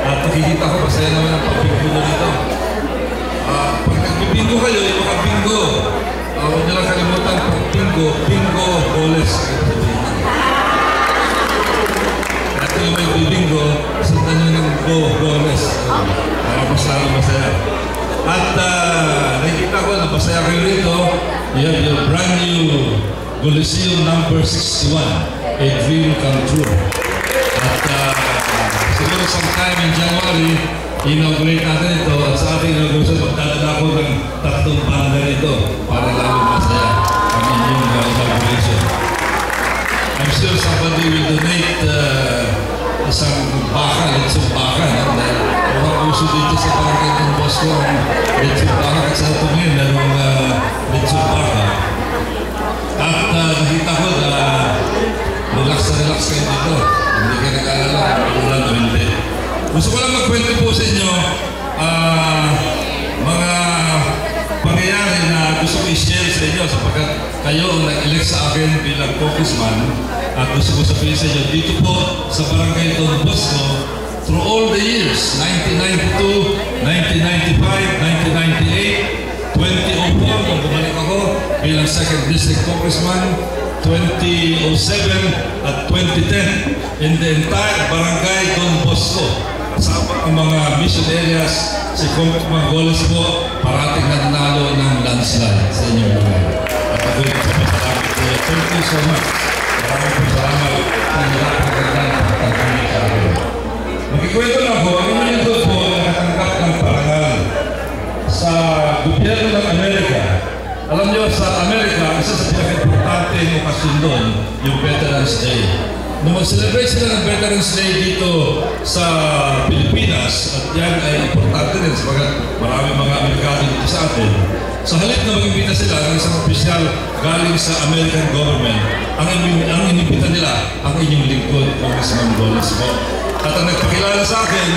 At nakikita ko, masaya naman ang pagbingo dito. Pag nagbibingo kayo, yung mga bingo, huwag nyo lang kalimutan pag bingo, goles. At yung may bibingo, sundan nyo ng goles. Para mas lalo masaya. At nakikita ko, napasaya kayo rito, you have your brand new Coliseum number 61, a dream come true. At siguro sometime in January, inaugurate natin ito at sa ating inauguration, magdadala ko ng 3 banda nito para lalo masaya ang inyong inauguration. I'm sure somebody will donate isang baka, litsong baka. Dahil mga uso dito sa barangay ng Bosco, litsong baka at sa tumingin, merong litsong baka. At nakita ko na relax kayo dito. Hindi kayo nag-alala, ulan o hindi. Gusto ko lang magkwento po sa inyo mga pangyayari na gusto ko i-share sa inyo sapagkat kayo ang nag-elect sa akin bilang congressman at gusto ko sabihin sa inyo dito po sa barangay Don Bosco through all the years 1992, 1995, 1998, 2004 nung bumalik ako bilang 2nd District Congressman, 2007 at 2010 in the entire barangay Don Bosco. Kasama ang mga mission areas, si Congressman Goles po, parating nanalo ng landslide sa inyong lugar. At ako rin sa pasalamat po. Thank you so much. Maraming po salamat sa lahat ng kagandang pagtangkang sa akin. Magkikwento lang po, ang inyong doon po nakatanggap ng parangal sa gobyerno ng Amerika. Alam niyo, sa Amerika, isa sa pinaka-importante ng okasyon doon, yung Veterans Day. Nung mag-celebrate sila ng Veterans Day dito sa Pilipinas, at yan ay importante rin sapagat maraming mga Amerikano dito sa atin, sa halip na mag-imbita sila ng isang opisyal galing sa American government, ang inibita nila ang inyong lingkod, Congressman Goles po. At ang nagpakilala sa akin,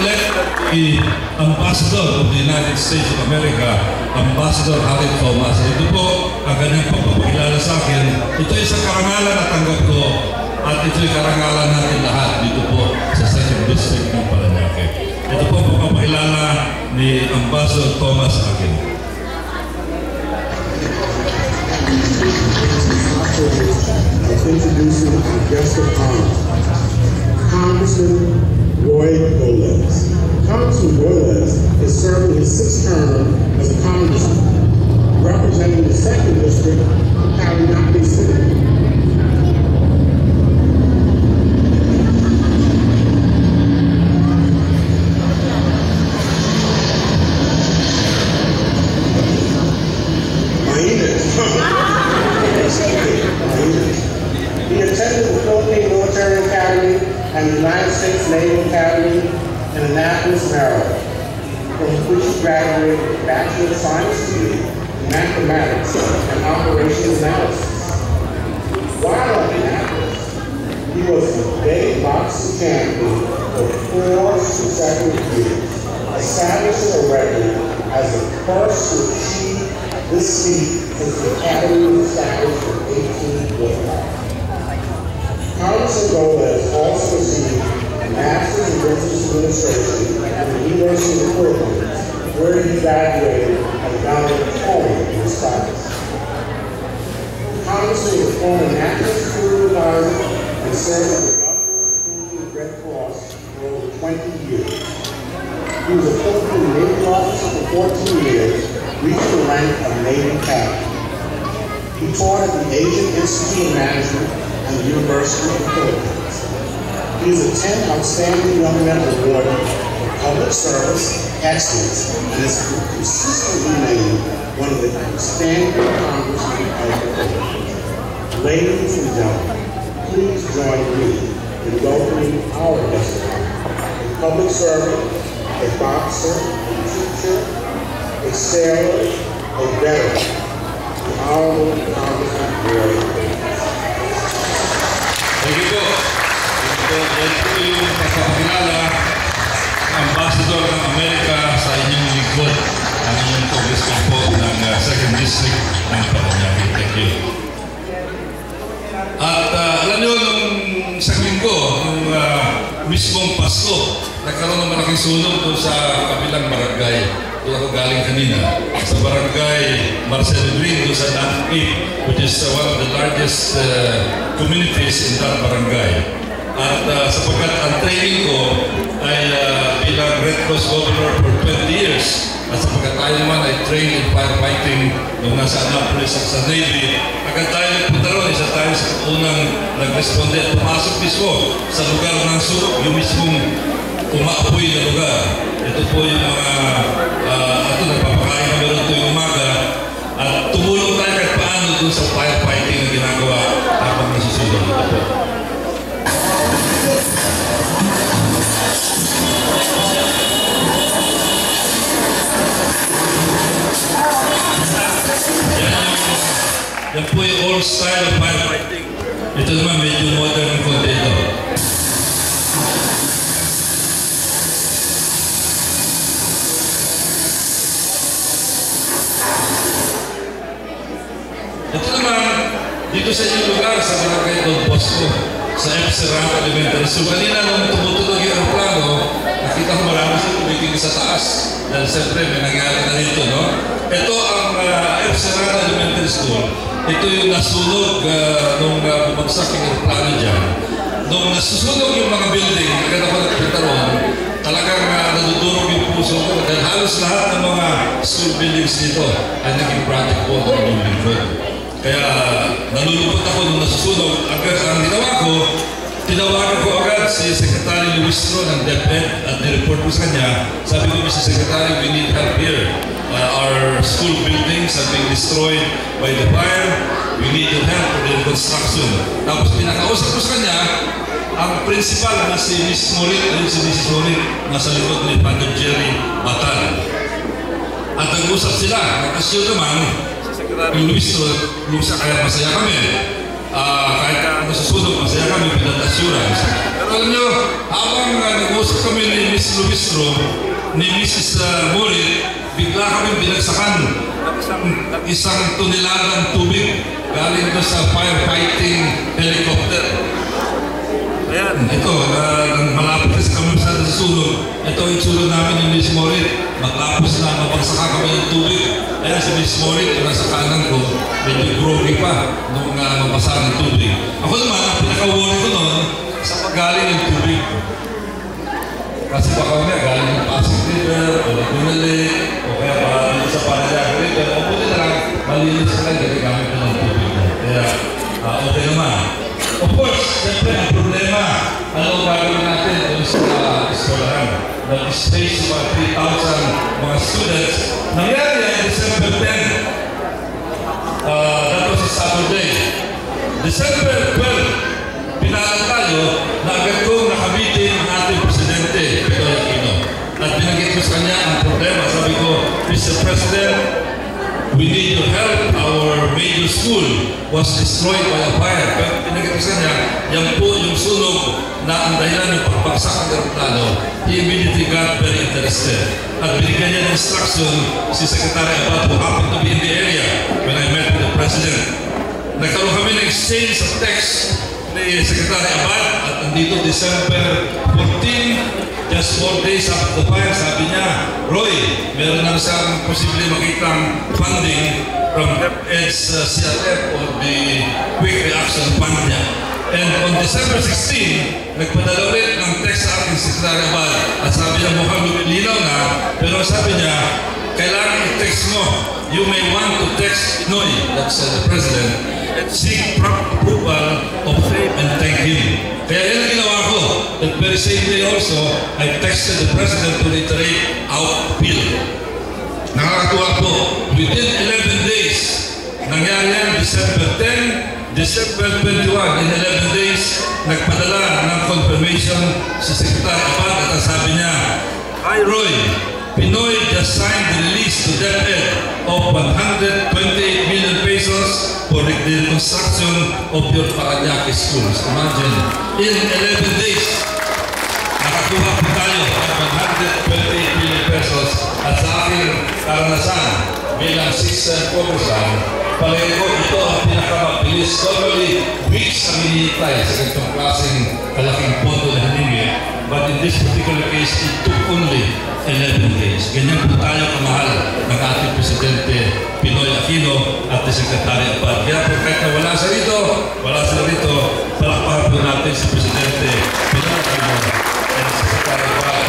let the Ambassador of the United States of America, Ambassador Harry Thomas. Ito po ang kanyang pagpapakilala sa akin. Ito ay isang karangalan na tanggap ko at ito ay karangalan natin lahat dito po sa 2nd District ng Parañaque. Ito po ang pagpapakilala ni Ambassador Thomas sa akin. Introducing our guest of honor, Congressman Roy Goles. Congressman Goles is serving his 6th term as a congressman, representing the 2nd District of Parañaque City. He attended the Philippine Military Academy and the United States Naval Academy in Annapolis, Maryland, from which he graduated with a Bachelor of Science degree in Mathematics and Operations Analysis. While at Annapolis, he was the day boxing champion for 4 consecutive years, establishing a record as the first to achieve this feat since the Academy was established in 1845. Congressman Goles also received a Master's in Business Administration at the University of the Philippines, where he graduated as a valedictorian in his class. Congressman was a former National Security Advisor and served as the Governor of the Red Cross for over 20 years. He was a Philippine Navy officer for 14 years, reaching the rank of Navy Captain. He taught at the Asian Institute of Management and the University of the Philippines. He is a 10 Outstanding Young Men Award for Public Service Excellence and is consistently named one of the outstanding congressmen of the Philippines. Ladies and gentlemen, please join me in welcoming our guest, a public servant, a boxer, a teacher, a sailor, a veteran, the Honorable Congressman Roy Goles. Thank you po. Ito yung pagpapakilala Ambassador ng Amerika sa inyong lingkod, ang inyong congressman po ng 2nd District ng Parañaque. Thank you. At alam nyo, nung isang linggo, nung mismong Pasko, Pasko, nagkaroon ng malaking sunog doon sa kabilang barangay. Doon ako galing kanina. Sa barangay Marcelo Green, doon sa North 8, which is one of the largest communities in that barangay. At sapagkat ang training ko ay bilang Red Cross Governor for 20 years. At sapagkat tayo naman ay trained in firefighting nung nasa Annapolis at sa Navy, agad tayo nagpunta ron, isa tayo sa unang nag-responde at pumasok mismo sa lugar ng sunog, yung mismong umaapoy na lugar. Ito po yung mga nagpapakain kami ron tuwing umaga at tumulong tayo kahit paano dun sa firefighting na ginagawa habang nasusunod. Ito po. Yan po yung old style of firefighting. Ito naman medyo modern ang konti ito. Ito naman, dito sa inyong lugar, sa barangay Don Bosco, sa F. Serrano Elementary. So kanina nung tumutunog yung aeroplano, nakita ko marami siya tumitingin sa taas. Dahil siyempre may nangyari na dito, no? Ito ang F. Serrano Elementary School. Ito yung nasunog nung bumagsak yung aeroplano dyan. Nung nasusunog yung mga building, agad ako nagpunta ron, talagang nadudurog yung puso ko. Dahil halos lahat ng mga school buildings dito ay naging project po ng building code. Kaya nalulungkot ako nung nasusunog. Ang ginawa ko, tinawagan ko agad si Secretary Luistro ng DepEd at nireport ko sa kanya. Sabi ko, Mr. Secretary, we need help here. Our school buildings are being destroyed by the fire. We need your help for the reconstruction. Tapos pinakausap ko sa kanya, ang principal na si Miss Morit, si Mrs. Morit, nasa likod ni Father Jerry Batan. At nag-usap sila. Nag-assure naman, yung Luistro, kaya masaya kami. Kahit nasusunog, masaya kami with that assurance. Pero alam nyo, habang nag-usap kami ni Miss Luistro, ni Mrs. Morit, bigla kami binagsakan ng isang toneladang tubig galing doon sa firefighting helicopter. Ayan, ito, malapit kasi kami sa sunog. Ito yung sunog namin ni Miss Morit. Maglapos na, mapagsaka kami ng tubig. Ayan si Miss Morit, yung nasa kanan ko, medyo groggy pa nung mabasa ng tubig. Ako naman, ang pinaka-worry ko noon, sa paggaling ng tubig. Kasi baka may galing ng Pasig River, o Laguna Lake, o kaya pa sa Parajago River, o buti na lang, malinis na lang, kasi gamit na ng tubig. Kaya, okay naman. Of course, siyempre, ang problema, ano gagawin natin doon sa eskwelahan? Nag-space mga 3,000 mga students. Nangyari ay December 10. That was a Saturday. December 12, pinalan tayo na agad kong nakamitin ang ating Presidente, Pedro Aquino. At binanggit ko sa kanya ang problema. Sabi ko, Mr. President, we need your help. Our major school was destroyed by a fire. Pero pinagkita sa kanya, yan po yung sunog na ang dahilan ng pagbagsak ng aeroplano. He immediately got very interested. At binigyan niya ng instruction si Secretary Abad, who happened to be in the area when I met with the President. Nagkaroon kami ng exchange of text ni Secretary Abad at nandito December 14, just 4 days after the fire, sabi niya, Roy, meron na siyang posibleng makitang funding from DepEd's CRF or the Quick Reaction Fund niya. And on December 16, nagpadala ulit ng text sa aking Secretary Abad at sabi niya mukhang lumilinaw na, pero sabi niya, kailangan i-text mo. You may want to text Noy, that's the President, and seek approval of him and thank him. Kaya yan ang ginawa ko. That very same day also, I texted the President to reiterate our appeal. Nakakatuwa po, within 11 days, nangyari yan December 10, December 21, in 11 days, nagpadala ng confirmation si Secretary Abad at sabi niya, Hi Roy, Pinoy just signed the release to DepEd of 128 million pesos for the reconstruction of your Parañaque schools. Imagine, in 11 days, nakakuha po tayo ng 128 million pesos at sa aking karanasan bilang 6th congressman, palagi ko ito ang pinakamabilis. Normally, weeks ang hinihintay sa ganitong klaseng kalaking pondo na hiningi. but in this particular case, it took only 11 days. Ganyan po tayo kamahal ng ating Presidente Pinoy Aquino at si Secretary Abad. Kaya po kahit na wala sa rito, palakpakan po natin si Presidente Pinoy Aquino at si Secretary Abad.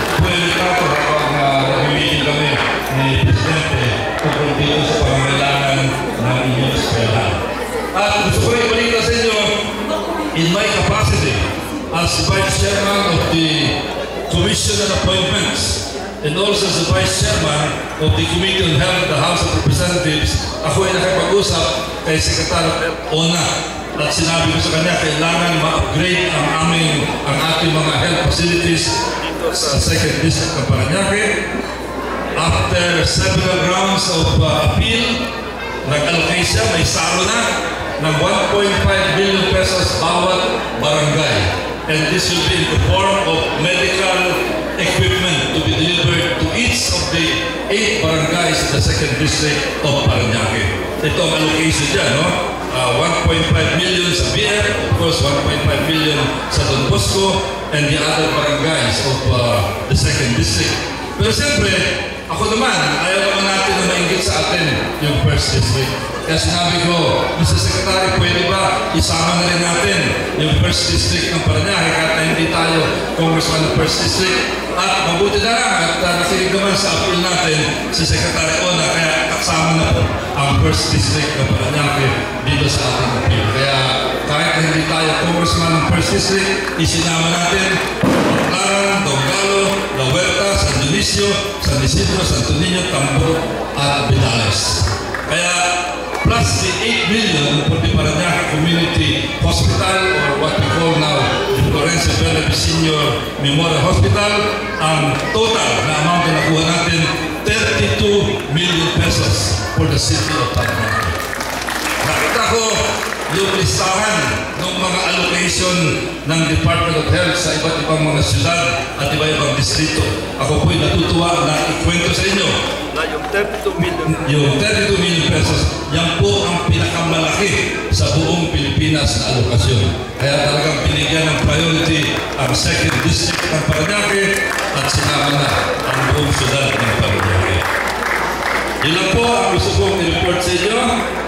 Ito po yung ikaw habang nag-meeting kami ni Presidente tungkol dito sa pangangailangan ng inyong eskwelahan. At gusto ko rin balita sa inyo, in my capacity as Vice Chairman of the Commission on Appointments and also as the Vice Chairman of the Committee on Health of the House of Representatives, ako ay nakipag-usap kay Secretary Ona at sinabi ko sa kanya, kailangan ma-upgrade ang ating mga health facilities dito sa 2nd District ng Parañaque. After several rounds of appeal, nag-allocate siya, may saro na ng 1.5 billion pesos bawat barangay. And this will be in the form of medical equipment to be delivered to each of the 8 barangays in the 2nd District of Parañaque. Ito ang allocation dyan, no? 1.5 million sa BF, of course 1.5 million sa Don Bosco, and the other barangays of the 2nd District. Pero siyempre, ako naman, ayaw naman natin na maingit sa atin yung 1st District. Kaya sinabi ko, Mr. Secretary, pwede ba isama na rin natin yung 1st District ng Parañaque kahit na hindi tayo Congressman ng 1st District. At mabuti na lang at nakinig naman sa appeal natin si Secretary Ona, kaya kasama na po ang 1st District ng Parañaque dito sa ating appeal. Kaya kahit na hindi tayo Congressman ng 1st District, isinama natin Baclaran, Donggalo, La Huerta, San Dionisio, San Isidro, Santo Niño, Tambor at Vidales. Kaya plus the 8 million for the Parañaque Community Hospital, or what we call now the Florencio Bernabe Senior Memorial Hospital, ang total na amount na nakuha natin, 32 million pesos for the city of Parañaque. Nakita ko yung listahan ng mga allocation ng Department of Health sa iba't ibang mga syudad at iba-ibang distrito. Ako po'y natutuwa na ikwento sa inyo na yung 32 million pesos, yan po ang pinakamalaki sa buong Pilipinas na alokasyon. Kaya talagang binigyan ng priority ang 2nd District ng Parañaque at sinama na ang buong syudad ng Parañaque. Yun lang po ang gusto kong i-report sa inyo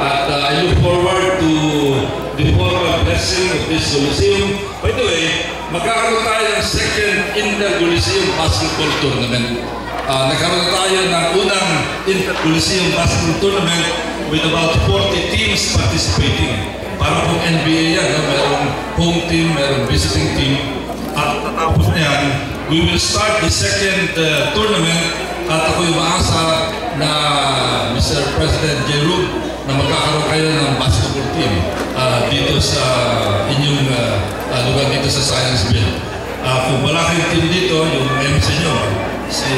at I look forward to the formal blessing of this Coliseum. By the way, magkakaroon tayo ng 2nd Inter-Coliseum Basketball Tournament. Nagkaroon tayo ng unang Inter-Coliseum Basketball Tournament with about 40 teams participating. Para pong NBA yan, no? Mayroong home team, mayroong visiting team. At tatapos na yan, we will start the 2nd tournament at ako'y maasa na Mr. President Jerome na magkakaroon kayo ng basketball team dito sa inyong lugar dito sa Scienceville. Kung wala kayong team dito, yung MC nyo, si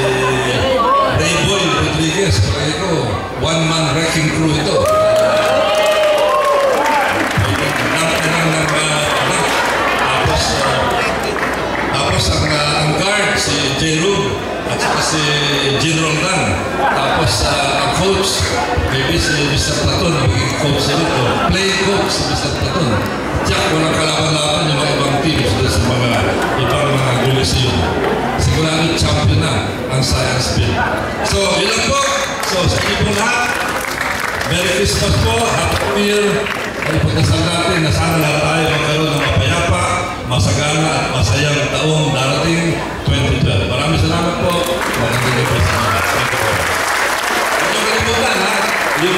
Rayboy Rodriguez, palagi ko, one-man wrecking crew ito. Tapos ang guard, si Jerome, at saka si General Dan. Tapos ang coach, maybe si Mr. Platon, magiging coach nito. Playing coach si Mr. Platon. Tiyak, walang kalaban-laban yung mga ibang teams sa mga ibang mga Coliseum. Sigurado champion na ang Scienceville. So, yun lang po. So, sa inyo po lahat, Merry Christmas po, Happy New Year. Ay pagkasal natin na sana lahat tayo magkaroon ng mapayapa, masagana at masayang taong darating 2012. Maraming salamat po. Magandang gabi sa mga. Huwag niyo kalimutan ha, yung